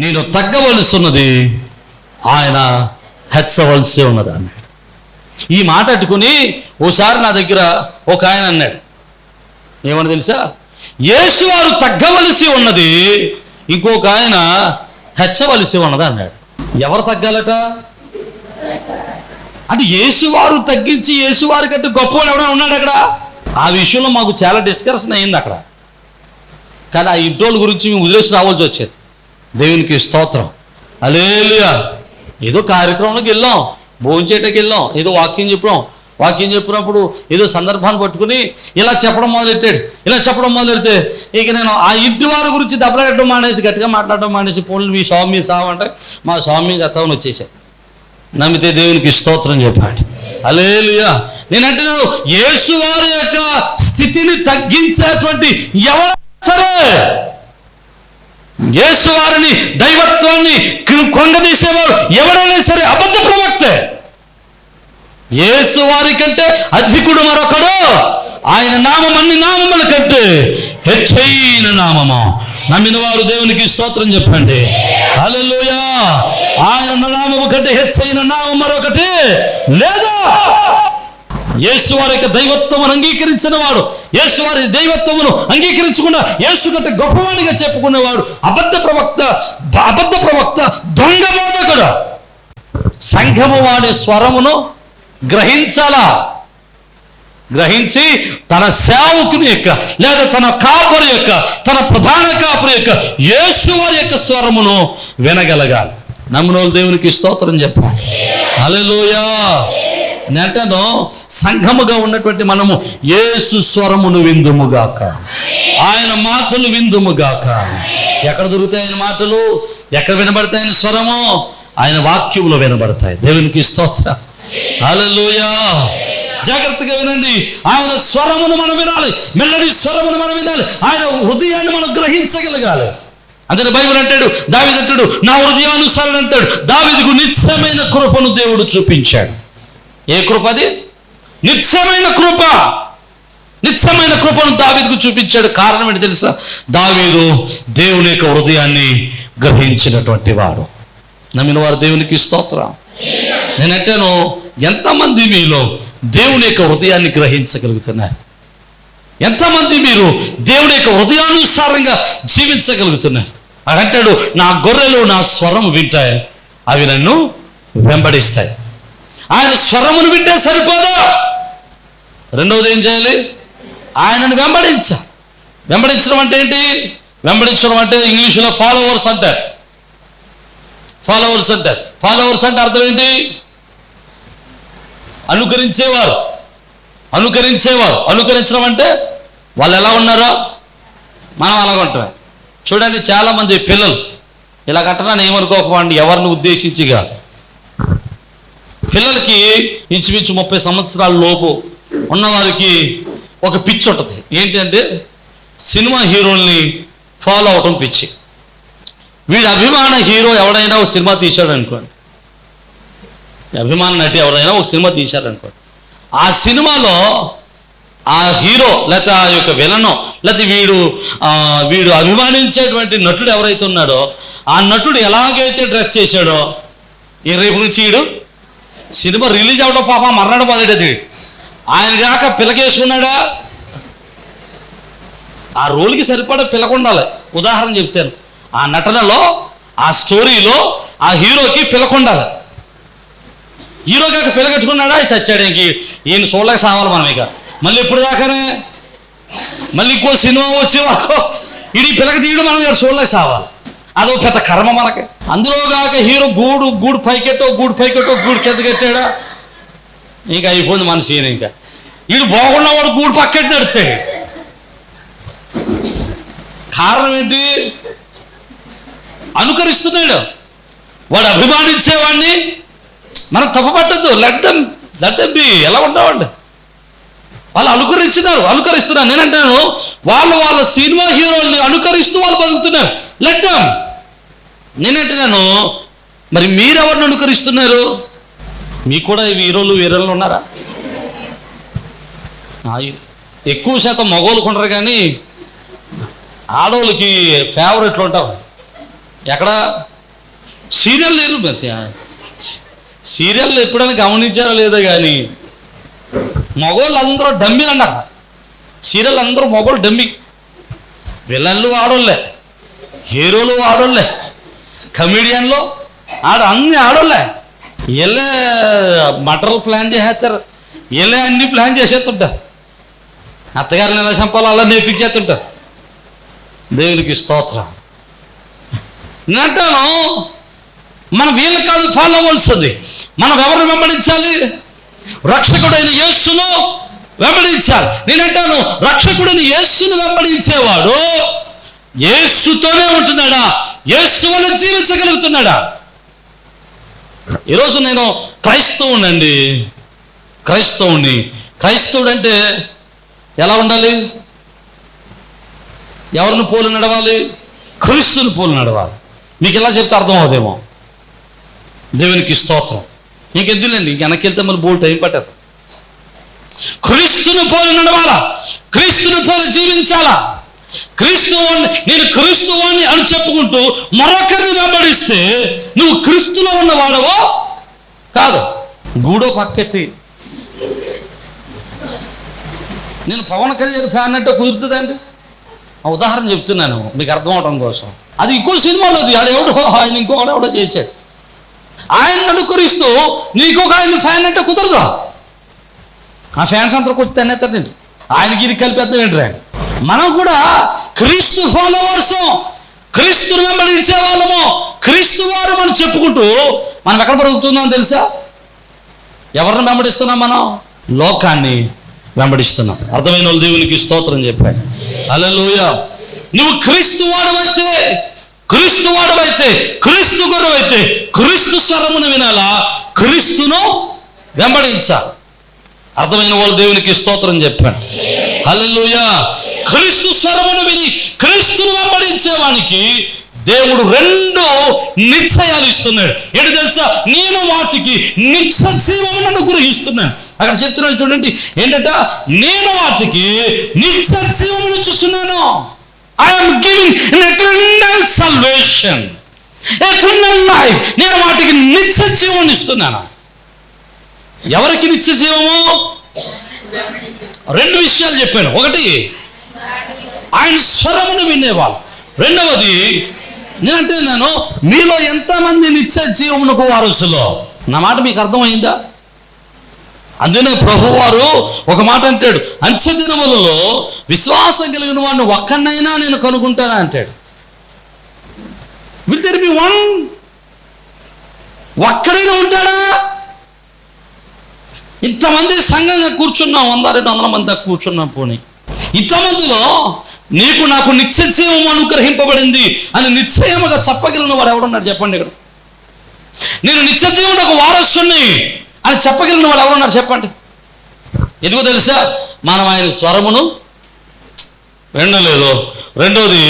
నేను తగ్గవలసిన్నది, ఆయన హెచ్చవలసి ఉన్నది అన్నాడు. ఈ మాట అట్టుకుని ఓసారి నా దగ్గర ఒక ఆయన అన్నాడు, ఏమని తెలుసా, యేసువారు తగ్గవలసి ఉన్నది, ఇంకొక ఆయన హెచ్చవలసి ఉన్నది అన్నాడు. ఎవరు తగ్గాలట అంటే యేసువారు తగ్గించి యేసువారి కంటే గొప్పవాడు ఎవరైనా ఉన్నాడు అక్కడ? ఆ విషయంలో మాకు చాలా డిస్కషన్ అయింది అక్కడ. కానీ ఆ ఇంటోళ్ళ గురించి మేము వదిలేసి రావాల్సి వచ్చేది. దేవునికి స్తోత్రం, హల్లెలూయా. ఏదో కార్యక్రమంలోకి వెళ్ళాం, భోంచేటకి వెళ్ళాం, ఏదో వాక్యం చెప్పినప్పుడు ఏదో సందర్భాన్ని పట్టుకుని ఇలా చెప్పడం మొదలెడితే ఇక నేను ఆ ఇంటి వారి గురించి దెబ్బలాడటం మానేసి, గట్టిగా మాట్లాడటం మానేసి, పోనీ మీ స్వామి సావంటే మా స్వామి గతవని వచ్చేసాడు. నమ్మితే దేవునికి స్తోత్రం చెప్పాడు, హల్లెలూయా. నేనంటే యేసు వారి యొక్క స్థితిని తగ్గించేటువంటి ఎవరైనా సరే, యేసు వారిని దైవత్వాన్ని కొండదీసేవాడు ఎవరైనా సరే అబద్ధ ప్రవక్తే. యేసు వారి కంటే అధికుడు మరొకడు, ఆయన నామం అన్ని నామముల కంటే హెచ్చైన నామము. నమ్మిన వారు దేవునికి స్తోత్రం చెప్పండి, హల్లెలూయా. ఆయన నామము కంటే హెచ్చైన నామం మరొకటి లేదా. యేసు వారి యొక్క దైవత్వమును అంగీకరించిన వాడు, యేసు వారి దైవత్వమును అంగీకరించకుండా యేసు కంటే గొప్పవాడిగా చెప్పుకునేవాడు అబద్ధ ప్రవక్త, దొంగ బోధకుడు. సంఘము వాడి స్వరమును గ్రహించి తన సేవకుని యొక్క లేదా తన కాపురి యొక్క, తన ప్రధాన కాపురి యొక్క, యేసు వారి యొక్క స్వరమును వినగలగాలి. నమ్మునోళ్ళు దేవునికి స్తోత్రం చెప్పాలి, హల్లెలూయా. నేంటాను సంఘముగా ఉన్నటువంటి మనము యేసు స్వరమును విందుముగాక, ఆయన మాటలు విందుముగాక. ఎక్కడ దొరుకుతాయి ఆయన మాటలు? ఎక్కడ వినబడతాయి ఆయన స్వరము? ఆయన వాక్యములో వినబడతాయి. దేవునికి స్తోత్రం, హల్లెలూయా. జాగ్రత్తగా వినండి, ఆయన స్వరమును మనం వినాలి, మెల్లడి స్వరమును మనం వినాలి, ఆయన హృదయాన్ని మనం గ్రహించగలగాలి. అందుకే బైబిల్ అంటాడు, దావీదు అంటాడు, నా హృదయానుసారణ అంటాడు. దావీదుకు నిత్యమైన కృపను దేవుడు చూపించాడు. ఏ కృప అది? నిత్యమైన కృపను దావీదుకు చూపించాడు. కారణం ఏంటి తెలుసా? దావీదు దేవుని యొక్క హృదయాన్ని గ్రహించినటువంటి వాడు. నమ్మిన వారు దేవునికి స్తోత్రం. నేనంటాను, ఎంతమంది మీలో దేవుని యొక్క హృదయాన్ని గ్రహించగలుగుతున్నారు? ఎంతమంది మీరు దేవుని యొక్క హృదయానుసారంగా జీవించగలుగుతున్నారు? అంటాడు, నా గొర్రెలు నా స్వరం వింటాయి, అవి నన్ను వెంబడిస్తాయి. ఆయన స్వరమును వింటే సరిపోదా, రెండవది ఏం చేయాలి? ఆయనను వెంబడించడం అంటే ఏంటి? వెంబడించడం అంటే ఇంగ్లీషులో ఫాలోవర్స్ అంటారు. ఫాలోవర్స్ అంటే అర్థం ఏంటి? అనుకరించేవారు. అనుకరించడం అంటే వాళ్ళు ఎలా ఉన్నారో మనం అలాగ ఉంటామే. చూడండి, చాలామంది పిల్లలు ఇలా కట్టనని ఏమనుకోకండి, ఎవరిని ఉద్దేశించి కాదు. పిల్లలకి ఇంచుమించు 30 సంవత్సరాల లోపు ఉన్నవారికి ఒక పిచ్చి ఉంటుంది. ఏంటంటే సినిమా హీరోల్ని ఫాలో అవటం పిచ్చి. వీడి అభిమాన హీరో ఎవడైనా ఒక సినిమా తీశాడు అనుకోండి, అభిమాన నటి ఎవరైనా ఒక సినిమా తీశారనుకోండి, ఆ సినిమాలో ఆ హీరో లేకపోతే ఆ యొక్క విలనో లేకపోతే వీడు అభిమానించేటువంటి నటుడు ఎవరైతే ఉన్నాడో ఆ నటుడు ఎలాగైతే డ్రెస్ చేశాడో, ఈ రేపు నుంచి వీడు సినిమా రిలీజ్ అవడం పాప మర్నాడు మొదలెడేది. ఆయన కాక పిల్లకేసుకున్నాడా, ఆ రోల్కి సరిపడా పిల్లకుండాలి. ఉదాహరణ చెప్తాను, ఆ నటనలో ఆ స్టోరీలో ఆ హీరోకి పిల్లకుండాలి. హీరో కాక పిల్లకట్టుకున్నాడా, చచ్చాడు. ఈయన చూడలేక సావాలి మనం. ఇక మళ్ళీ ఇప్పుడు దాకానే మళ్ళీ ఇంకో సినిమా వచ్చే వరకు ఇది పిల్లక తీయడం మనం చూడలేక సావాలి. అదో పెద్ద కర్మ మనకి. అందులో కాక హీరో గూడు పైకెట్టో గూడు కింద కట్టాడా, ఇంకా అయిపోయింది మన సీన్. ఇంకా వీడు బాగున్న వాడు గూడు పక్కెట్టి నడుస్తాడు. కారణం ఏంటి? అనుకరిస్తున్నాడు. వాడు అభిమానించేవాడిని మనం తప్పుపట్టద్దు. Let them be. ఎలా ఉండవండి, వాళ్ళు అనుకరిస్తున్నారు. నేనంటాను, వాళ్ళ సినిమా హీరోల్ని అనుకరిస్తూ వాళ్ళు బతుకుతున్నారు. Let them. నేనంటున్నాను, మరి మీరెవరిని అనుకరిస్తున్నారు? మీకు కూడా వీరలు ఉన్నారా? ఎక్కువ శాతం మగవాళ్ళకు ఉండరు, కానీ ఆడవాళ్ళకి ఫేవరెట్లు ఉంటావు. ఎక్కడ సీరియల్ లేరు మరి. సీరియల్ ఎప్పుడైనా గమనించారో లేదో కానీ మగవాళ్ళు అందరూ డమ్మీలు అన్నారు. సీరియల్ అందరూ మగవాళ్ళు డమ్మీ. విలన్లు ఆడోళ్ళే, హీరోలు ఆడోళ్ళే, కమెడియన్లు అన్ని ఆడోళ్ళే. వీళ్ళే మటర్లు ప్లాన్ చేసేస్తారు, వీళ్ళే అన్ని ప్లాన్ చేసేస్తుంటారు. అత్తగారిని ఎలా చంపాలో అలా నేర్పించేస్తుంటారు. దేవునికి స్తోత్రం. నేనంటాను మనం వీళ్ళు కాదు ఫాలో అవ్వాల్సింది. మనం ఎవరిని వెంబడించాలి? రక్షకుడైన యేసును వెంబడించాలి. నేనంటాను రక్షకుడైన యేసును వెంబడించేవాడు యేసుతోనే ఉంటున్నాడా? యేసు వల్ల జీవించగలుగుతున్నాడా? ఈరోజు నేను క్రైస్తవునండి. క్రైస్తవుడు అంటే ఎలా ఉండాలి? ఎవరిని పోలి నడవాలి? క్రీస్తుని పోలి నడవాలి. మీకు ఎలా చెప్తే అర్థం అవుదేమో. దేవునికి స్తోత్రం. ఇంకెద్దులేండి, వెనక్కి వెళ్తే మళ్ళీ బోల్ టైం పట్టదు. క్రీస్తుని పోలి నడవాలా, క్రీస్తుని పోలి జీవించాలా. నేను క్రీస్తువాణ్ణి అని చెప్పుకుంటూ మరొకరిని వెంబడిస్తే నువ్వు క్రీస్తులో ఉన్నవాడవో కాదు. గూడో పక్కెట్టి నేను పవన్ కళ్యాణ్ ఫ్యాన్ అంటే కుదురుతుందండి? ఉదాహరణ చెప్తున్నాను మీకు అర్థం అవడం కోసం. అది ఇంకో సినిమాలో ఆయన ఇంకొకడెవడో చేశాడు. ఆయన అనుకరిస్తూ నీకొక ఆయన ఫ్యాన్ అంటే కుదరదు. ఆ ఫ్యాన్స్ అందరూ కొట్టి తన్నేస్తారండి. ఆయనకి ఇది కలిపేద్దాం ఏంటి ఆయన. మనం కూడా క్రీస్తు ఫాలోవర్స్, క్రీస్తుని వెంబడించే వాళ్ళము, క్రీస్తు వారు మనం చెప్పుకుంటూ మనం ఎక్కడ బ్రతుకుతున్నాం తెలుసా? ఎవరిని వెంబడిస్తున్నాం? మనం లోకాన్ని వెంబడిస్తున్నాం. అర్థమైన వాళ్ళు దేవునికి స్తోత్రం చెప్పాడు. హల్లెలూయా. నువ్వు క్రీస్తు వాడవైతే, క్రీస్తు గొర్రెవైతే క్రీస్తు స్వరమును వినాలా, క్రీస్తును వెంబడించాలి. అర్థమైన వాళ్ళు దేవునికి స్తోత్రం చెప్పాడు. హల్లెలూయా. క్రీస్తు స్వరమును విని క్రీస్తును వెంబడించేవానికి దేవుడు 2 నిశ్చయాలు ఇస్తున్నాడు. ఏంటి తెలుసా? నేను వాటికి నిత్య జీవమును అనుగ్రహిస్తున్నాను. అక్కడ చెప్తున్నాడు చూడండి, ఏంటంట? నేను వాటికి నిత్య జీవమును చూస్తున్నాను. I'm giving eternal salvation, eternal life. నేను వాటికి నిత్య జీవమును ఇస్తున్నాను. ఎవరికి నిత్య జీవము? 2 విషయాలు చెప్పాను. ఒకటి, ఆయన స్వరమును వినేవాళ్ళు. రెండవది, నేను మీలో ఎంతమంది నిత్య జీవమునకు వారసులో? నా మాట మీకు అర్థమైందా? అందుకనే ప్రభువారు ఒక మాట అంటాడు, అంత్య దినములలో విశ్వాసం కలిగిన వాడిని ఒక్కనైనా నేను కనుగొంటానా అంటాడు. Will there be one? ఒక్కడైనా ఉంటాడా? ఇంతమంది సంఘంగా కూర్చున్నాం, 100-200 మంది దాకా కూర్చున్నాం. పోనీ ఇంతమందిలో నీకు నాకు నిత్య జీవం అనుగ్రహింపబడింది అని నిశ్చయముగా చెప్పగలిగిన వాడు ఎవడున్నాడు చెప్పండి? ఇక్కడ నేను నిత్య జీవమునకు వారసుని అని చెప్పగలిగిన వాడు ఎవరున్నారు చెప్పండి? ఎందుకో తెలుసా? మనం ఆయన స్వరమును వినలేదు. రెండోది,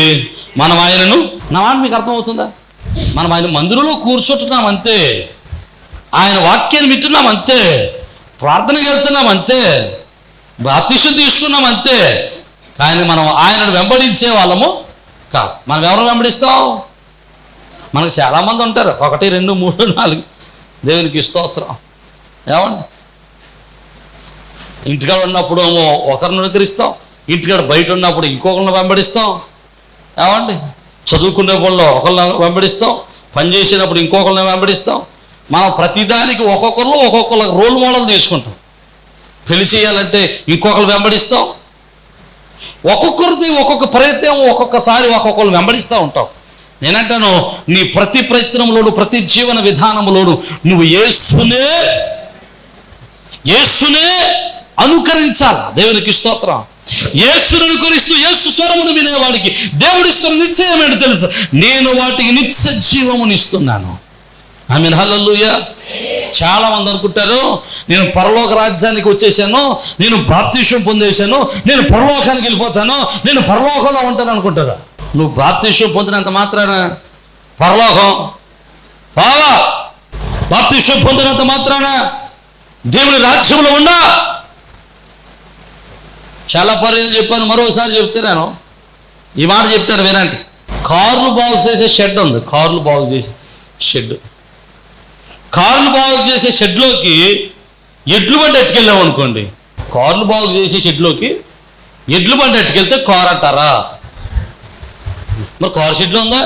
మనం ఆయనను, నా మాట మీకు అర్థమవుతుందా? మనం ఆయన మందిరంలో కూర్చుంటున్నాం అంతే, ఆయన వాక్యాన్ని వింటున్నాం అంతే, ప్రార్థనకి వెళ్తున్నాం అంతే, బాప్తిసం తీసుకున్నాం అంతే. కానీ మనం ఆయనను వెంబడించే వాళ్ళము కాదు. మనం ఎవరిని వెంబడిస్తాం? మనకు చాలామంది ఉంటారు, 1, 2, 3, 4. దేవునికి స్తోత్రం. ఏమండి, ఇంటికాడ ఉన్నప్పుడు ఒకరిని అనుకరిస్తాం, ఇంటికాడ బయట ఉన్నప్పుడు ఇంకొకరిని వెంబడిస్తాం. ఏమండి, చదువుకునే వాళ్ళలో ఒకరిని వెంబడిస్తాం, పని చేసేటప్పుడు ఇంకొకరిని వెంబడిస్తాం. మనం ప్రతిదానికి ఒక్కొక్కరు రోల్ మోడల్ తీసుకుంటాం. పెళ్లి చేయాలంటే ఇంకొకరు వెంబడిస్తాం. ఒక్కొక్కరిది ఒక్కొక్క ప్రయత్నం, ఒక్కొక్కసారి ఒక్కొక్కరు వెంబడిస్తూ ఉంటాం. నేనంటాను, నీ ప్రతి ప్రయత్నంలోను, ప్రతి జీవన విధానంలోను నువ్వు యేసునే అనుకరించాలి. దేవునికి స్తోత్రం. యేసును అనుకరిస్తూ యేసు స్వరమును వినేవాడికి దేవుడిస్తున్న నిశ్చయం ఏంటి తెలుసు? నేను వాటికి నిత్య జీవమును ఇస్తున్నాను. ఆమేన్, హల్లెలూయా. చాలా మంది అనుకుంటారు, నేను పరలోక రాజ్యానికి వచ్చేసాను, నేను బాప్తిసం పొందేశాను, నేను పరలోకానికి వెళ్ళిపోతాను, నేను పరలోకంలో ఉంటాను అనుకుంటారా? నువ్వు బాప్తిసం పొందినంత మాత్రాన పరలోకం బావా, బాప్తిసం పొందినంత మాత్రాన దేవుని రాజ్యంలో ఉండా. చాలా పర్యాలు చెప్పాను, మరోసారి చెప్తున్నాను, ఈ మాట చెప్తాను వినండి. కార్లు బాగు చేసే షెడ్ ఉంది, కార్లు బాగు చేసే షెడ్. కార్లు బాగు చేసే షెడ్లోకి ఎడ్లు బండి ఎట్టుకెళ్ళాం అనుకోండి, కార్లు బాగు చేసే షెడ్లోకి ఎడ్లు బండి ఎట్టుకెళ్తే కారు అంటారా? మరి కారు షెడ్లో ఉందా?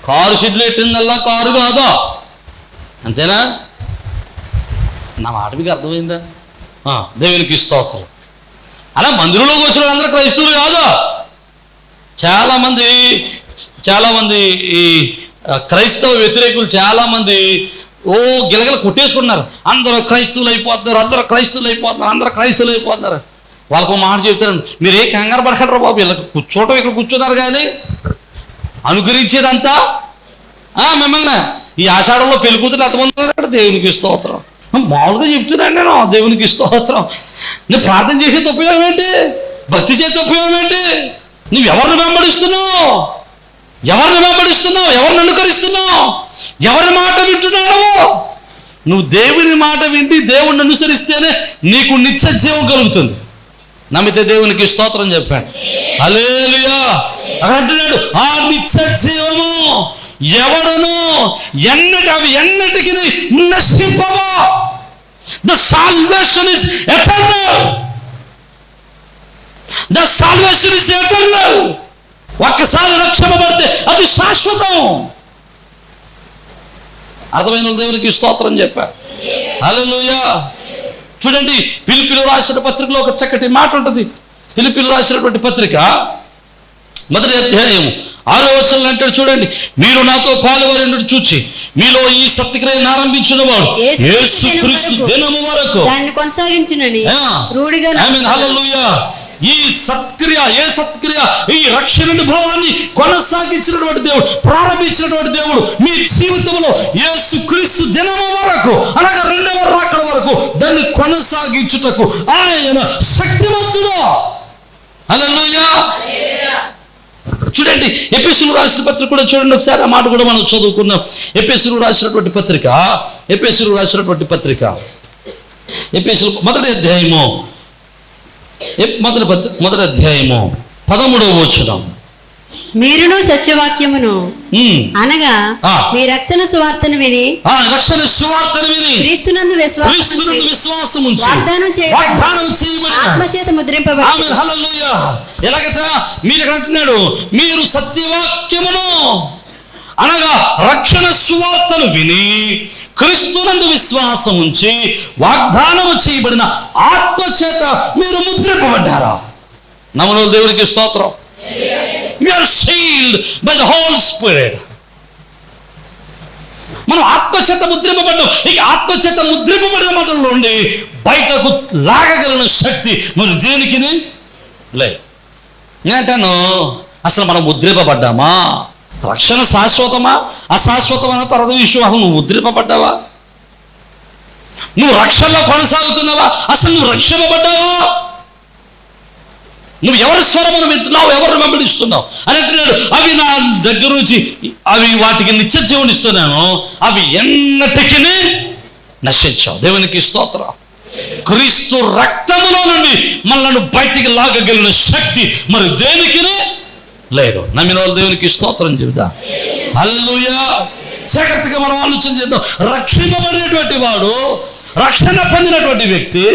కారు షెడ్లో ఎట్టిందల్లా కారు కాదా? అంతేనా? నా మాట మీకు అర్థమైందా? దేవునికి స్తోత్రం. అలా మందిరంలోకి వచ్చిన వాళ్ళందరూ క్రైస్తవులు కాదు. చాలామంది ఈ క్రైస్తవ వ్యతిరేకులు చాలామంది గిలగల కొట్టేసుకుంటున్నారు. అందరూ క్రైస్తవులు అయిపోతున్నారు, అందరూ క్రైస్తవులు అయిపోతున్నారు. వాళ్ళకు మాట చెప్తారు, మీరు ఏ కంగారు పడకండి బాబు, వీళ్ళకి కూర్చోవటం ఇక్కడ కూర్చున్నారు కానీ అనుగ్రహించేదంతా మిమ్మల్ని. ఈ ఆషాఢంలో పెళ్లి కూతురు ఎంతమంది ఉన్నారు? దేవునికి స్తోత్రం. మామూలుగా చెప్తున్నాను నేను, దేవునికి స్తోత్రం. నువ్వు ప్రార్థన చేసే ఉపయోగం ఏంటి? భక్తి చేసే ఉపయోగం ఏంటి? నువ్వు ఎవరిని వెంబడిస్తున్నావు? ఎవరిని అనుకరిస్తున్నావు? ఎవరి మాట వింటున్నావు? నువ్వు దేవుని మాట వింటి దేవుణ్ణి అనుసరిస్తేనే నీకు నిత్య జీవం కలుగుతుంది. నమ్మితే దేవునికి స్తోత్రం చెప్పాడు. హల్లెలూయా అంటున్నాడు. ఆ నిత్య జీవము ఎవడును ఎన్నటికి నశింపవా. The salvation is eternal. ఒక్కసారి రక్షింపబడితే అది శాశ్వతం. అర్థమైన దేవునికి స్తోత్రం చెప్పారు. హల్లెలూయా. చూడండి, ఫిలిప్పీయులకు రాసిన పత్రికలో ఒక చక్కటి మాట ఉంటుంది. ఫిలిప్పీయులకు రాసినటువంటి పత్రిక 1వ అధ్యాయం 6వ వచనం అంటాడు చూడండి, మీరు నాతో పాలువారిని చూచి మీలో ఈ సత్క్రియను ఆరంభించిన వాడు యేసుక్రీస్తు దినము వరకు దాన్ని కొనసాగించునని రూఢిగా. ఆమేన్. హల్లెలూయా. ఈ సత్క్రియ, ఈ రక్షణ అనుభవాన్ని కొనసాగించినటువంటి దేవుడు, ప్రారంభించినటువంటి దేవుడు మీ జీవితంలో యేసుక్రీస్తు దినము వరకు, అనగా 2వ రాకడ వరకు దాన్ని కొనసాగించుటకు ఆయన శక్తిమంతుడు. హల్లెలూయా. చూడండి, ఎఫెసీయులకు రాసిన పత్రిక కూడా చూడండి ఒకసారి. ఆ మాట కూడా మనం చదువుకుందాం. ఎఫెసీయులకు రాసినటువంటి పత్రిక మొదటి అధ్యాయము 13వ వచనం. మీరును సత్యవాక్యమును అనగా మీ రక్షణ సువార్తను విని క్రీస్తునందు విశ్వాసం ఉంచి వాగ్దానం చేయబడి ఆత్మచేత ముద్రింపబడి. ఎలాగట? మీరు అంటున్నాడు, మీరు సత్యవాక్యమును అనగా రక్షణ సువార్తను విని క్రీస్తునందు విశ్వాసం ఉంచి వాగ్దానము చేయబడిన ఆత్మచేత మీరు ముద్రింపబడ్డారా? నమ్మను దేవునికి స్తోత్రం. You are sealed by the Holy Spirit. మనం ఆత్మచేత ముద్రింపబడ్డాం. ఇక ఆత్మచేత ముద్రింపబడిన మాటల నుండి బయటకు లాగగలిగిన శక్తి మరి దేనికి లేదు. నేనంటాను, అసలు మనం ముద్రింపబడ్డామా? రక్షణ శాశ్వతమా అశాశ్వతమా తర్వాత విషయం. అసలు నువ్వు ముద్రింపబడ్డావా? నువ్వు రక్షణలో కొనసాగుతున్నావా? అసలు నువ్వు రక్షింపబడ్డావా? నువ్వు ఎవరి స్వరమును వింటున్నావు, ఎవరిని వెంబడిస్తున్నావు అని అంటున్నాడు. అవి నా దగ్గర నుంచి వాటికి నిత్య జీవనం ఇస్తున్నాను, అవి ఎన్నటికీ నశించావు. దేవునికి స్తోత్రం. క్రీస్తు రక్తములో నుండి మనల్ని బయటికి లాగగలిగిన శక్తి మరి దేనికి లేదు. నమ్మిన వాళ్ళు దేవునికి స్తోత్రం చెబుదా. హల్లెలూయా. జాగ్రత్తగా మనం ఆలోచన చేద్దాం. రక్షింపబడినటువంటి వాడు, రక్షణ పొందినటువంటి వ్యక్తి,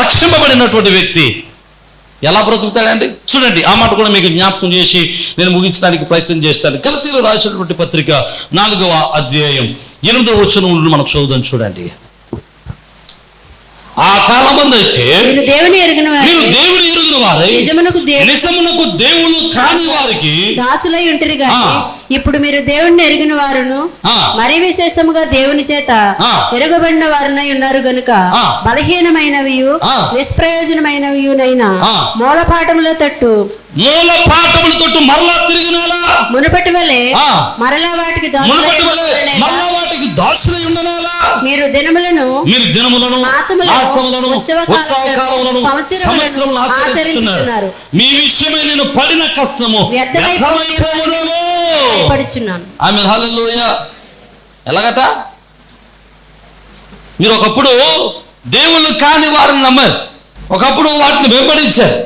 రక్షింపబడినటువంటి వ్యక్తి ఎలా బ్రతుకుతాడండి? చూడండి, ఆ మాట కూడా మీకు జ్ఞాపకం చేసి నేను ముగించడానికి ప్రయత్నం చేస్తాను. గలతీయులకు రాసినటువంటి పత్రిక 4వ అధ్యాయం 8వ వచనం నుండి మనం చదువుదాం. చూడండి, ఆ కాలమందైతే మీరు దేవుని ఎరుగిన వారై నిజమునకు దేవుడు కాని వారికి దాసులై ఉంటారు. కానీ ఇప్పుడు మీరు దేవుణ్ణి ఎరిగిన వారును మరి విశేషముగా దేవుని చేత ఎరగబడిన వారునై ఉన్నారు గనుక బలహీనమైనవి నిష్ప్రయోజనమైనవినైనా మూలపాఠముల తట్టు మరలా తిరిగినాలా? మునుపటి వలె మరలా వాటికి దాసులై ఉండనాలా? మీరు దినములను మాసములను ఉత్సవకాలములను సంవత్సరములను ఆచరించుచున్నారు. మీ విషయమై నేను పడిన కష్టము వ్యర్థమైపోవునేమో పడుచున్నాను. ఆమేన్. హల్లెలూయా. ఎలాగట? మీరు ఒకప్పుడు దేవుళ్ళు కాని వారిని నమ్మారు, ఒకప్పుడు వాటిని వెంబడించారు,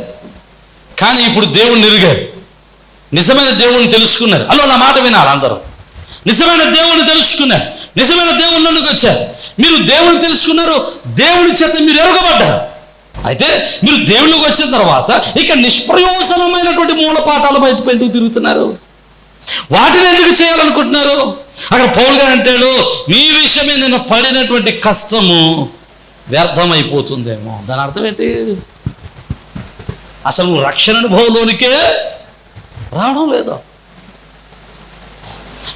కానీ ఇప్పుడు దేవుణ్ణి ఎరిగారు. నిజమైన దేవుణ్ణి తెలుసుకున్నారు. అలా నా మాట వినాలి అందరూ. నిజమైన దేవుణ్ణి తెలుసుకున్నారు, నిజమైన దేవుని నుండికి వచ్చారు. మీరు దేవుని తెలుసుకున్నారు, దేవుని చేత మీరు ఎరుగబడ్డారు. అయితే మీరు దేవుళ్ళకి వచ్చిన తర్వాత ఇక నిష్ప్రయోజనమైనటువంటి మూలపాఠాల బయట ఎందుకు తిరుగుతున్నారు? వాటిని ఎందుకు చేయాలనుకుంటున్నారు? అక్కడ పౌలు గారు అంటాడు, మీ విషయమే నేను పడినటువంటి కష్టము వ్యర్థమైపోతుందేమో. దాని అర్థం ఏంటి? అసలు నువ్వు రక్షణ అనుభవంలోనికే రావడం లేదు.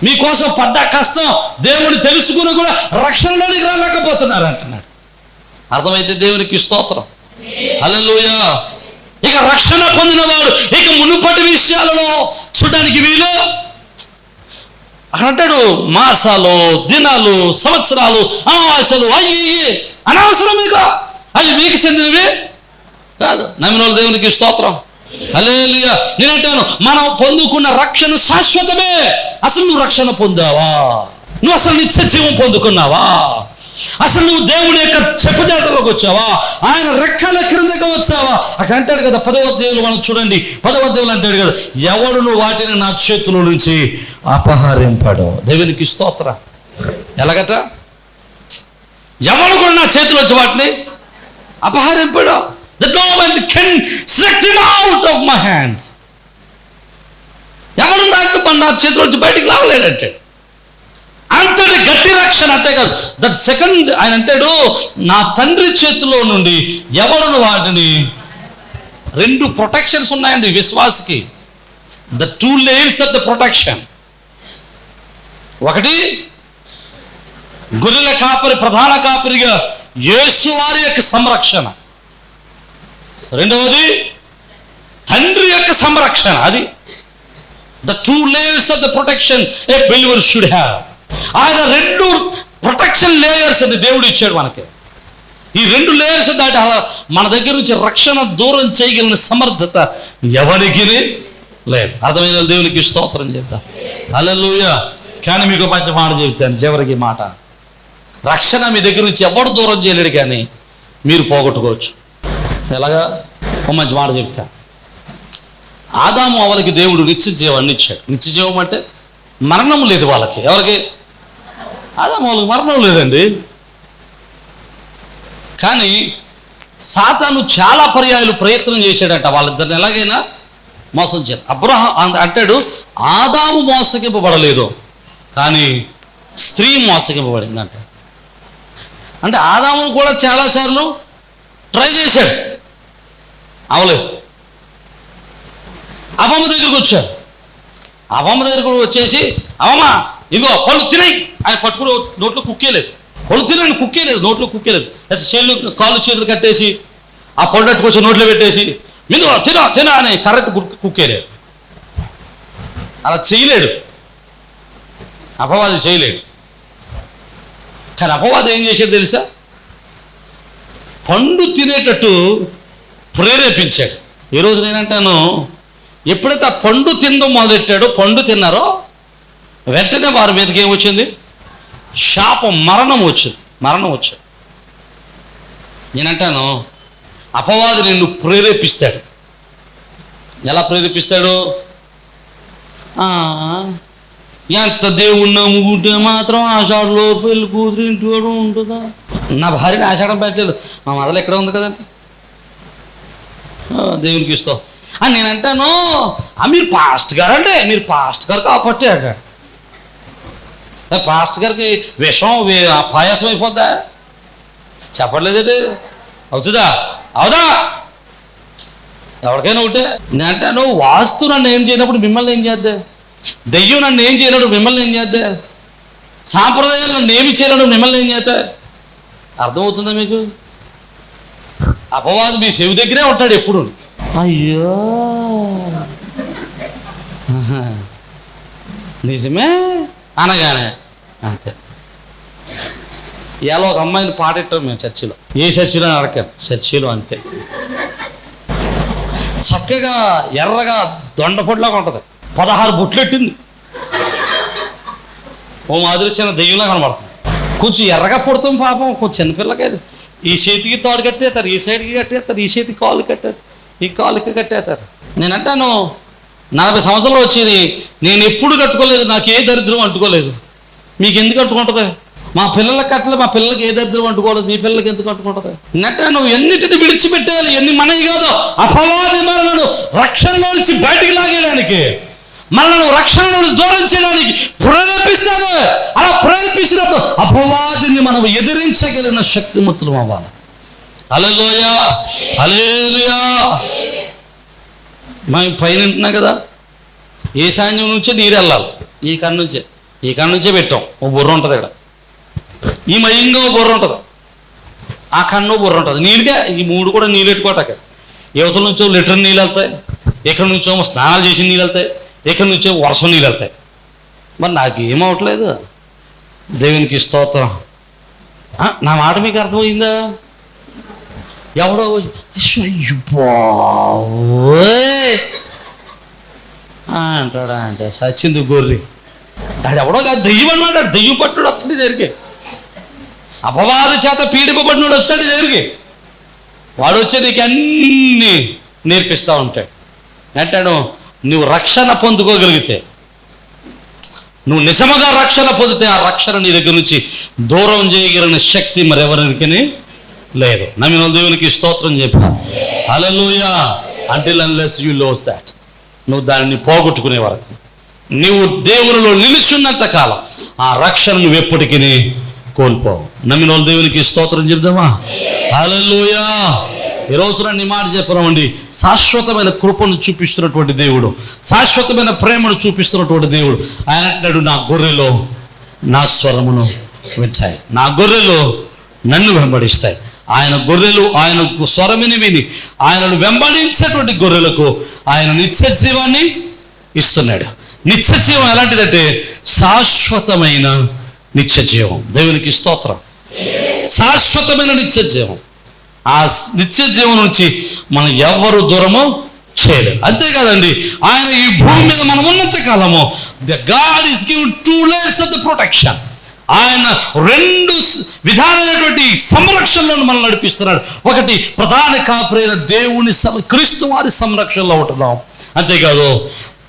మీకోసం పడ్డ కష్టం దేవుని తెలుసుకుని కూడా రక్షణలోనికి రాలేకపోతున్నారు అంటున్నాడు. అర్థమైతే దేవునికి స్తోత్రం, హల్లెలూయా. ఇక రక్షణ పొందినవాడు ఇక మునుపటి విషయాలలో చూడడానికి వీలు. అంటాడు మాసాలు, దినాలు, సంవత్సరాలు, అమావాస్యలు అయ్యి అనవసరం, అవి మీకు చెందినవి కాదు. నమ్మిన దేవునికి స్తోత్రం, హల్లెలూయా. నేనంటాను, మనం పొందుకున్న రక్షణ శాశ్వతమే. అసలు నువ్వు రక్షణ పొందావా? నువ్వు అసలు నిత్య జీవం పొందుకున్నావా? అసలు నువ్వు దేవుని యొక్క చెప్పుజాతలోకి వచ్చావా? ఆయన రెక్కల క్రిందకి వచ్చావా? అక్కడ అంటాడు కదా 10వ అధ్యాయంలో మనం చూడండి, 10వ అధ్యాయంలో అంటాడు కదా, ఎవడును వాటిని నా చేతుల నుంచి అపహరింపడు. దేవునికి స్తోత్రం. ఎలాగట? ఎవడు కూడా నా చేతిలో వచ్చి వాటిని అపహరింపడు. That no one can snatch him out of my hands. ఎవడు నా చేతిలో వచ్చి బయటికి లాగలేడంటే అంతటి గట్టి రక్షణ. అంతే కాదు, దట్ సెకండ్ ఆయన అంటాడు, నా తండ్రి చేతిలో నుండి ఎవడను వాటిని. 2 ప్రొటెక్షన్స్ ఉన్నాయండి విశ్వాసకి. The 2 layers of the protection. ఒకటి, గొర్రెల కాపరి, ప్రధాన కాపరిగా యేసు వారి యొక్క సంరక్షణ. రెండవది తండ్రి యొక్క సంరక్షణ. అది the 2 layers of the protection a believer should have. ఆయన 2 ప్రొటెక్షన్ లేయర్స్ అని దేవుడు ఇచ్చాడు మనకి. ఈ 2 లేయర్స్ దాటి మన దగ్గర నుంచి రక్షణ దూరం చేయగలిగిన సమర్థత ఎవరికి లేదు. అర్థమైన దేవునికి స్తోత్రం చెప్తా, హల్లెలూయా. కానీ మీకు మంచి మాట చెప్తాను, చివరికి మాట, రక్షణ మీ దగ్గర నుంచి ఎవడు దూరం చేయలేడు, కానీ మీరు పోగొట్టుకోవచ్చు. ఎలాగా? ఒక మంచి మాట చెప్తా. ఆదాము అవ్వలకి దేవుడు నిత్య జీవాన్ని ఇచ్చాడు. నిత్య జీవం అంటే మరణం లేదు వాళ్ళకి. ఎవరికి? ఆదాము వాళ్ళకి మరణం లేదండి. కానీ సాతాను చాలా పర్యాయాలు ప్రయత్నం చేశాడట వాళ్ళిద్దరిని ఎలాగైనా మోసం చేయాలి. అబ్రహాం అంటాడు, ఆదాము మోసగింపబడలేదు, కానీ స్త్రీ మోసగింపబడింది అంట. అంటే ఆదాము కూడా చాలాసార్లు ట్రై చేశాడు, అవలేదు. అవ్వమ్మ దగ్గరకు వచ్చాడు. అవ్వమ్మ దగ్గరకు వచ్చేసి, అవ్వమ్మ ఇదిగో పళ్ళు తినేయి ఆయన పట్టుకుని నోట్లో కుక్కేలేదు. పళ్ళు తినని కుక్కేలేదు, నోట్లో కుక్కేలేదు. చేళ్ళు కాళ్ళు చేతులు కట్టేసి ఆ పళ్ళు అట్టుకొచ్చి నోట్లో పెట్టేసి మీరు తిన అని కరెక్ట్ కుక్కేలేదు. అలా చేయలేడు, అపవాది చేయలేడు. కానీ అపవాది ఏం చేశాడు తెలుసా? పండు తినేటట్టు ప్రేరేపించాడు. ఈరోజు నేనంటాను, ఎప్పుడైతే ఆ పండు తినడం మొదలెట్టాడో, పండు తిన్నారో వెంటనే వారి మీదకి ఏమొచ్చింది? శాపం, మరణం వచ్చింది. మరణం వచ్చింది. నేనంటాను, అపవాది నిన్ను ప్రేరేపిస్తాడు. ఎలా ప్రేరేపిస్తాడు? ఎంత దేవుణ్ణి నమ్ముకుంటే మాత్రం ఆషాఢంలో పెళ్ళి కూతురు ఇంటి ఉంటుందా? నా భార్యని ఆషాఢం పెట్టలేదు, మా మదలు ఎక్కడ ఉంది కదండి, దేవునికి ఇస్తావు అని నేనంటాను. మీరు పాస్ట్ గారు అంటే, మీరు పాస్ట్ గారు కాబట్టి అంటాడు. పాస్ట్ గారికి విషం పాయాసం అయిపోద్దా? చెప్పట్లేదండి. అవుతుందా? అవుదా? ఎవరికైనా ఒకటే. నేనంటాను, వాస్తు నన్ను ఏం చేయనప్పుడు మిమ్మల్ని ఏం చేద్దా? దెయ్యం నన్ను ఏం చేయనప్పుడు మిమ్మల్ని ఏం చేద్దా? సాంప్రదాయాలు నన్ను ఏమి చేయనప్పుడు మిమ్మల్ని ఏం చేద్దా? అర్థమవుతుందా మీకు? అపవాది మీ చెవి దగ్గరే ఉంటాడు ఎప్పుడు. అయ్యో నిజమే అనగానే అంతే. ఇలా ఒక అమ్మాయిని పాటెట్టాం మేము చర్చిలో. ఏ చర్చిలో అని అడగాను, చర్చిలో అంతే. చక్కగా ఎర్రగా దొండపొడిలాగా ఉంటుంది, 16 బొట్లు పెట్టింది, ఓ మాదిరి చిన్న దెయ్యంలా కనబడుతుంది. కొంచెం ఎర్రగా పుడతాం పాపం, కొంచెం చిన్నపిల్లకి ఈ చేతికి తోడు కట్టేస్తారు, ఈ సైడ్కి కట్టేస్తారు, ఈ చేతికి కాళ్ళు కట్టారు, ఈ కాలుకి కట్టేస్తారు. నేనంటాను, 40 సంవత్సరాలు వచ్చేది, నేను ఎప్పుడు కట్టుకోలేదు, నాకు ఏ దరిద్రం అంటుకోలేదు. మీకు ఎందుకు అంటుకుంటుంది? మా పిల్లలకి అట్లా, మా పిల్లలకి ఏ దరిద్రం అంటుకోలేదు, మీ పిల్లలకి ఎందుకు అంటుకుంటుంది? నెట్ట నువ్వు ఎన్నిటిని విడిచిపెట్టాలి, ఎన్ని మనవి కాదో అపవాది మనలను రక్షణలో నుంచి బయటికి లాగేయడానికి, మనల్ని రక్షణ నుండి దూరం చేయడానికి ప్రేరేపిస్తున్నాడు. అలా ప్రేరేపించినప్పుడు అపవాదిని మనం ఎదిరించగలిగిన శక్తిమంతులం అవ్వాలి. హల్లెలూయా, హల్లెలూయా. మనం పైన ఉంటున్నాం కదా, ఈశాన్యం నుంచే నీరు వెళ్ళాలి. ఈ కన్ను నుంచే పెట్టాం. ఓ బుర్ర ఉంటుంది ఇక్కడ, ఈ మయంగా ఓ బుర్ర ఉంటుంది, ఆ కన్ను బుర్ర ఉంటుంది. నీళ్ళకే ఈ 3 కూడా నీళ్ళు పెట్టుకోటాక. యువతల నుంచో లీటర్ నీళ్ళు వెళ్తాయి, ఇక్కడ నుంచో స్నానాలు చేసి నీళ్ళు వెళ్తాయి, ఇక్కడ నుంచో వర్షం నీళ్ళు వెళ్తాయి. మరి నాకు ఏమవట్లేదు. దేవునికి స్తోత్రం. నా మాట మీకు అర్థమైందా? ఎవడో అంటాడా అంటే సచింది గొర్రె, దాడు ఎవడో కాదు, దెయ్యం అన్నమాట. దెయ్యం పట్టుడు వస్తాడు దగ్గరికి, అపవాది చేత పీడిపబడినోడు వస్తాడు దగ్గరికి. వాడు వచ్చి నీకు అన్నీ నేర్పిస్తూ ఉంటాడు. అంటాడు, నువ్వు రక్షణ పొందుకోగలిగితే, నువ్వు నిజముగా రక్షణ పొందితే, ఆ రక్షణ నీ దగ్గర నుంచి దూరం చేయగలిగిన శక్తి మరెవరికి లేదు. నమ్మిన దేవునికి స్తోత్రం చెప్పాను. Hallelujah. Until unless you lose that, నువ్వు దానిని పోగొట్టుకునే వరకు, నీవు దేవునిలో నిలిచున్నంత కాలం ఆ రక్షణ నువ్వు ఎప్పటికీ కోల్పోవు. నమ్మిన దేవునికి స్తోత్రం చెప్దామా? హల్లెలూయా. ఈ రోజున నీ మాట చెప్పమండి, శాశ్వతమైన కృపను చూపిస్తున్నటువంటి దేవుడు, శాశ్వతమైన ప్రేమను చూపిస్తున్నటువంటి దేవుడు. ఆయన అంటాడు, నా గొర్రెలు నా స్వరమును వింటాయి, నా గొర్రెలు నన్ను వెంబడిస్తాయి. ఆయన గొర్రెలు ఆయన స్వరమిని విని ఆయనను వెంబడించేటువంటి గొర్రెలకు ఆయన నిత్య జీవాన్ని ఇస్తున్నాడు. నిత్య జీవం ఎలాంటిదంటే శాశ్వతమైన నిత్య జీవం. దేవునికి స్తోత్రం. శాశ్వతమైన నిత్య జీవం. ఆ నిత్య జీవం నుంచి మనం ఎవరు దూరమో చేయలేరు. అంతేకాదండి, ఆయన ఈ భూమి మీద మనం ఉన్నంత కాలము the God is given 2 layers of the protection. ఆయన 2 విధాలైనటువంటి సంరక్షణలో మనల్ని నడిపిస్తున్నాడు. ఒకటి, ప్రధాన కాపురైన దేవుని క్రీస్తు వారి సంరక్షణలో ఉంటున్నాం. అంతేకాదు,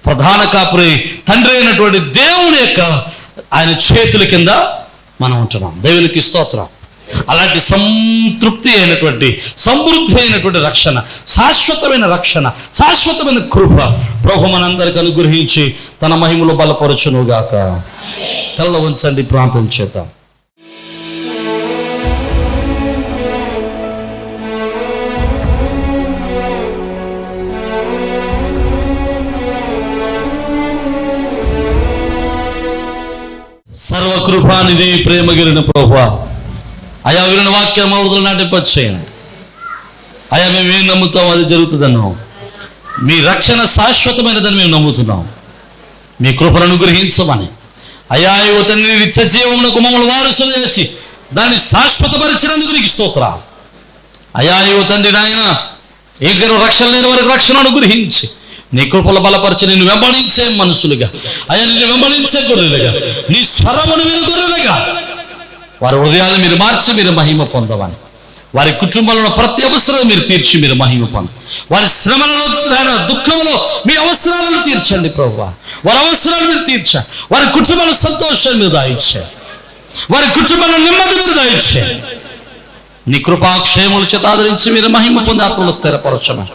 ప్రధాన కాపురి తండ్రి అయినటువంటి దేవుని యొక్క ఆయన చేతుల కింద మనం ఉంటున్నాం. దేవునికి స్తోత్రం. అలాంటి సంతృప్తి అయినటువంటి, సమృద్ధి అయినటువంటి రక్షణ, శాశ్వతమైన రక్షణ, శాశ్వతమైన కృప ప్రభు మనందరికి అనుగ్రహించి తన మహిమలో బలపరచునుగాక. తల ఉంచండి, ప్రార్థన చేద్దాం. సర్వకృపానిధి ప్రేమగిరిన ప్రభువా, అయా విన్న వాక్యం అవతల నాటింపచేయండి. అయా మేము ఏం నమ్ముతాం అది జరుగుతుందన్నాం. మీ రక్షణ శాశ్వతమైనదని మేము నమ్ముతున్నాం. మీ కృపను అనుగ్రహించమని అయా యువతని నిత్య జీవమునకు మమ్మల్ని వారసులు చేసి దాన్ని శాశ్వతపరిచినందుకు నీకు స్తోత్రాలు. అయా యువతండ్రి నాయన, ఇంకా రక్షణ లేని వారికి రక్షణ అనుగ్రహించి నీ కృపల బలపరిచి నిన్ను వెంబడించే మనుషులుగా, అయ్యా నిన్ను వెంబడించే గొర్రెలుగా, నీ స్వరమును విను గొర్రెలుగా వారి హృదయాలు మీరు మార్చి మీరు మహిమ పొందవని, వారి కుటుంబంలో ప్రతి అవసరాలు మీరు తీర్చి మీరు మహిమ పొంద, వారి శ్రమలలో దుఃఖంలో మీ అవసరాలను తీర్చండి ప్రభువా. వారి అవసరాలు మీరు తీర్చండి. వారి కుటుంబంలో సంతోషాన్ని మీరు దాయిచ్చారు, వారి కుటుంబంలో నెమ్మది మీరు దాయిచ్చారు. నీ కృపాక్షేములు చేత ఆదరించి మీరు మహిమ పొంది ఆత్మలు స్థిరపరచమని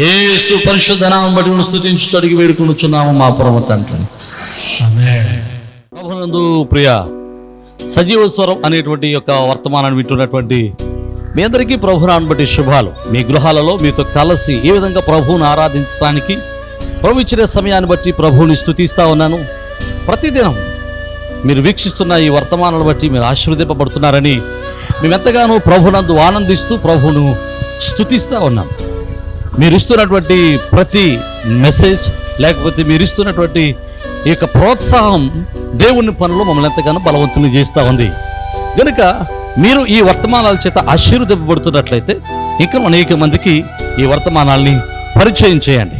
యేసు పరిశుద్ధ నామమును బట్టి మనం స్తుతించుచు అడిగి వేడుకొనుచున్నాము మా పరమ తండ్రి. ఆమేన్. ప్రభునందు ప్రియ సజీవ స్వరం అనేటువంటి యొక్క వర్తమానాన్ని వింటున్నటువంటి మీ అందరికీ ప్రభునాన్ని బట్టి శుభాలు. మీ గృహాలలో మీతో కలిసి ఈ విధంగా ప్రభువును ఆరాధించడానికి ప్రభు ఇచ్చిన సమయాన్ని బట్టి ప్రభువుని స్తుతిస్తూ ఉన్నాను. ప్రతిదినం మీరు వీక్షిస్తున్న ఈ వర్తమానాలను బట్టి మీరు ఆశీర్వదింపబడుతున్నారని మేమెంతగానో ప్రభునందు ఆనందిస్తూ ప్రభువును స్తుతిస్తూ ఉన్నాం. మీరు ఇస్తున్నటువంటి ప్రతి మెసేజ్, లేకపోతే మీరు ఇస్తున్నటువంటి ఈ యొక్క ప్రోత్సాహం దేవుని పనులు మమ్మల్ని ఎంతగానో బలవంతులు చేస్తూ ఉంది. కనుక మీరు ఈ వర్తమానాల చేత ఆశీర్వదింపబడుతున్నట్లయితే ఇంకా అనేక మందికి ఈ వర్తమానాల్ని పరిచయం చేయండి.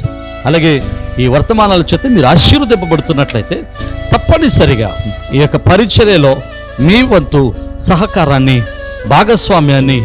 అలాగే ఈ వర్తమానాల చేత మీరు ఆశీర్వదింపబడుతున్నట్లయితే తప్పనిసరిగా ఈ యొక్క పరిచర్యలో మీ వంతు సహకారాన్ని, భాగస్వామ్యాన్ని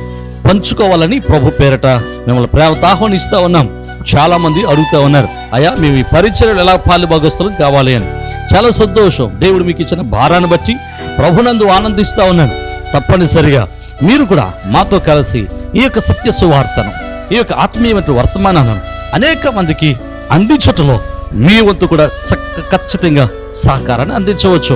పంచుకోవాలని ప్రభు పేరట మిమ్మల్ని ప్రేమతో ఆహ్వానిస్తూ ఉన్నాం. చాలామంది అడుగుతూ ఉన్నారు, అయ్యా మేము ఈ పరిచర్యలు ఎలా పాలుభాగస్తులు కావాలి అని. చాలా సంతోషం. దేవుడు మీకు ఇచ్చిన భారాన్ని బట్టి ప్రభునందు ఆనందిస్తూ ఉన్నాను. తప్పనిసరిగా మీరు కూడా మాతో కలిసి ఈ యొక్క సత్య సువార్తను, ఈ యొక్క ఆత్మీయమైన వర్తమానాలను అనేక మందికి అందించటంలో మీ వంతు కూడా ఖచ్చితంగా సహకారాన్ని అందించవచ్చు.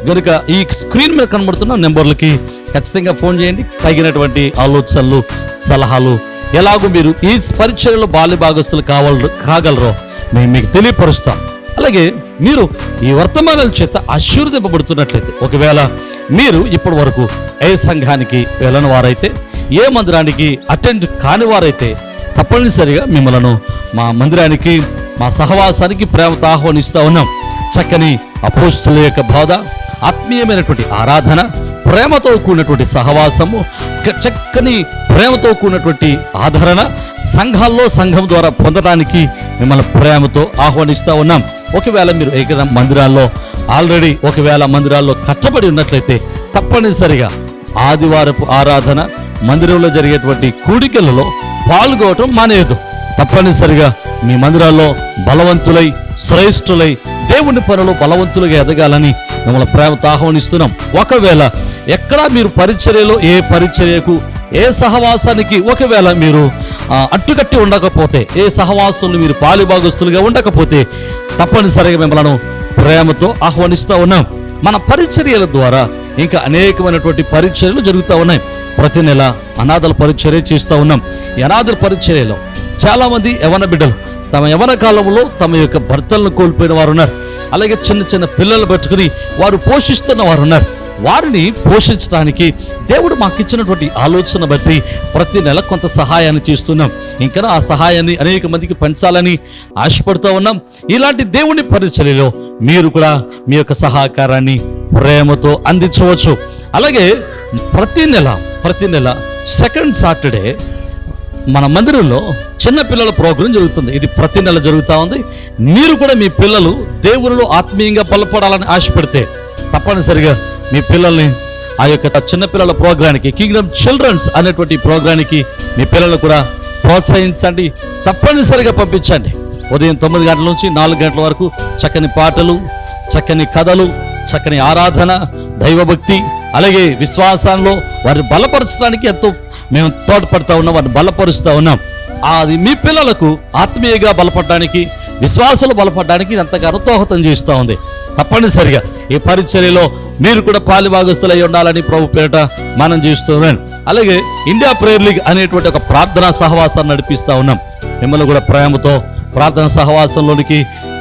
కనుక ఈ స్క్రీన్ మీద కనబడుతున్న నెంబర్లకి ఖచ్చితంగా ఫోన్ చేయండి. తగినటువంటి ఆలోచనలు, సలహాలు, ఎలాగో మీరు ఈ పరిచర్యలో బాల్య భాగస్తులు కాగలరో మేము మీకు తెలియపరుస్తాం. అలాగే మీరు ఈ వర్తమానాల చేత ఆశీర్వదింపబడుతున్నట్లయితే, ఒకవేళ మీరు ఇప్పటి వరకు ఏ సంఘానికి వెళ్ళని వారైతే, ఏ మందిరానికి అటెండ్ కాని వారైతే తప్పనిసరిగా మిమ్మల్ని మా మందిరానికి, మా సహవాసానికి ప్రేమతో ఆహ్వానిస్తూ ఉన్నాం. చక్కని అపోస్తుల యొక్క బోధ, ఆత్మీయమైనటువంటి ఆరాధన, ప్రేమతో కూడినటువంటి సహవాసము, చక్కని ప్రేమతో కూడినటువంటి ఆదరణ సంఘం ద్వారా పొందడానికి మిమ్మల్ని ప్రేమతో ఆహ్వానిస్తూ ఉన్నాం. ఒకవేళ మీరు ఏకైనా మందిరాల్లో ఆల్రెడీ మందిరాల్లో కట్టబడి ఉన్నట్లయితే తప్పనిసరిగా ఆదివారపు ఆరాధన, మందిరంలో జరిగేటువంటి కూడికలలో పాల్గొనటం మానేయదు. తప్పనిసరిగా మీ మందిరాల్లో బలవంతులై, శ్రేష్ఠులై, దేవుని పనులు బలవంతులుగా ఎదగాలని మిమ్మల్ని ప్రేమతో ఆహ్వానిస్తున్నాం. ఒకవేళ ఎక్కడా మీరు పరిచర్యలో, ఏ పరిచర్యకు, ఏ సహవాసానికి ఒకవేళ మీరు అట్టుకట్టి ఉండకపోతే, ఏ సహవాసంలో మీరు పాలుభాగస్తులుగా ఉండకపోతే తప్పనిసరిగా మిమ్మల్ని ప్రేమతో ఆహ్వానిస్తూ ఉన్నాం. మన పరిచర్యల ద్వారా ఇంకా అనేకమైనటువంటి పరిచర్యలు జరుగుతూ ఉన్నాయి. ప్రతి నెల అనాథల పరిచర్య చేస్తూ ఉన్నాం. ఈ అనాథల పరిచర్యలో చాలామంది యవన బిడ్డలు తమ యవన కాలంలో తమ యొక్క భర్తలను కోల్పోయిన వారు ఉన్నారు. అలాగే చిన్న చిన్న పిల్లలు పెట్టుకుని వారు పోషిస్తున్న వారు ఉన్నారు. వారిని పోషించడానికి దేవుడు మాకు ఇచ్చినటువంటి ఆలోచన బట్టి ప్రతి నెల కొంత సహాయాన్ని చేస్తున్నాం. ఇంకా ఆ సహాయాన్ని అనేక మందికి పంచాలని ఆశపడుతూ ఉన్నాం. ఇలాంటి దేవుని పరిచర్యలో మీరు కూడా మీ యొక్క సహకారాన్ని ప్రేమతో అందించవచ్చు. అలాగే ప్రతి నెల సెకండ్ సాటర్డే మన మందిరంలో చిన్న పిల్లల ప్రోగ్రాం జరుగుతుంది. ఇది ప్రతి నెల జరుగుతూ ఉంది. మీరు కూడా మీ పిల్లలు దేవునిలో ఆత్మీయంగా బలపడాలని ఆశపడితే తప్పనిసరిగా మీ పిల్లల్ని ఆ యొక్క చిన్నపిల్లల ప్రోగ్రానికి, కింగ్డమ్ చిల్డ్రన్స్ అనేటువంటి ప్రోగ్రానికి మీ పిల్లలు కూడా ప్రోత్సహించండి. తప్పనిసరిగా పంపించండి. ఉదయం 9 గంటల నుంచి 4 గంటల వరకు చక్కని పాటలు, చక్కని కథలు, చక్కని ఆరాధన, దైవభక్తి, అలాగే విశ్వాసంలో వారిని బలపరచడానికి ఎంతో మేము తోడ్పడుతూ ఉన్నాం, వారిని బలపరుస్తూ ఉన్నాం. అది మీ పిల్లలకు ఆత్మీయంగా బలపడడానికి, విశ్వాసాలు బలపడడానికి ఎంతగానో దోహదం చేస్తూ ఉంది. తప్పనిసరిగా ఈ పరిచర్యలో మీరు కూడా పాలుభాగస్తులై ఉండాలని ప్రభు పేరిట మనం చేస్తున్నాం. అలాగే ఇండియా ప్రేయర్ లీగ్ అనేటువంటి ఒక ప్రార్థనా సహవాసాన్ని నడిపిస్తూ ఉన్నాం. మిమ్మల్ని కూడా ప్రేమతో ప్రార్థనా సహవాసంలోనికి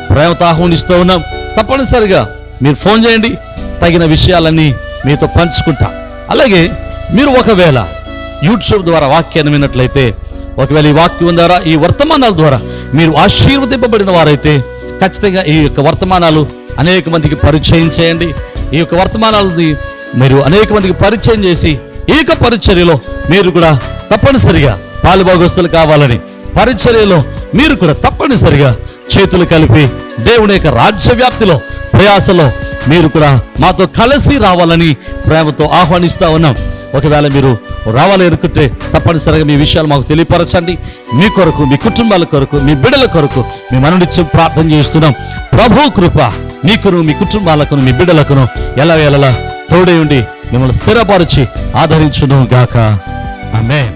ప్రేమతో ఆహ్వానిస్తూ ఉన్నాం. తప్పనిసరిగా మీరు ఫోన్ చేయండి, తగిన విషయాలన్నీ మీతో పంచుకుంటా. అలాగే మీరు ఒకవేళ యూట్యూబ్ ద్వారా వాక్యాన్ని విన్నట్లయితే, ఒకవేళ ఈ వాక్యం ద్వారా, ఈ వర్తమానాల ద్వారా మీరు ఆశీర్వదింపబడిన వారైతే ఖచ్చితంగా ఈ యొక్క వర్తమానాలు అనేక మందికి పరిచయం చేయండి. ఈ యొక్క వర్తమానాలని మీరు అనేక మందికి పరిచయం చేసి ఈ యొక్క పరిచర్యలో మీరు కూడా తప్పనిసరిగా పాలుభాగస్తులు కావాలని, పరిచర్యలో మీరు కూడా తప్పనిసరిగా చేతులు కలిపి దేవుని యొక్క రాజ్య వ్యాప్తిలో, ప్రయాసలో మీరు కూడా మాతో కలిసి రావాలని ప్రేమతో ఆహ్వానిస్తూ ఉన్నాం. ఒకవేళ మీరు రావాలి అనుకుంటే తప్పనిసరిగా మీ విషయాలు మాకు తెలియపరచండి. మీ కొరకు, మీ కుటుంబాల కొరకు, మీ బిడ్డల కొరకు మేము అనునిత్యం ప్రార్థన చేస్తున్నాం. ప్రభు కృప మీకును, మీ కుటుంబాలకును, మీ బిడ్డలకును ఎలా తోడై ఉండి మిమ్మల్ని స్థిరపరిచి ఆదరించును గాక. ఆమేన్.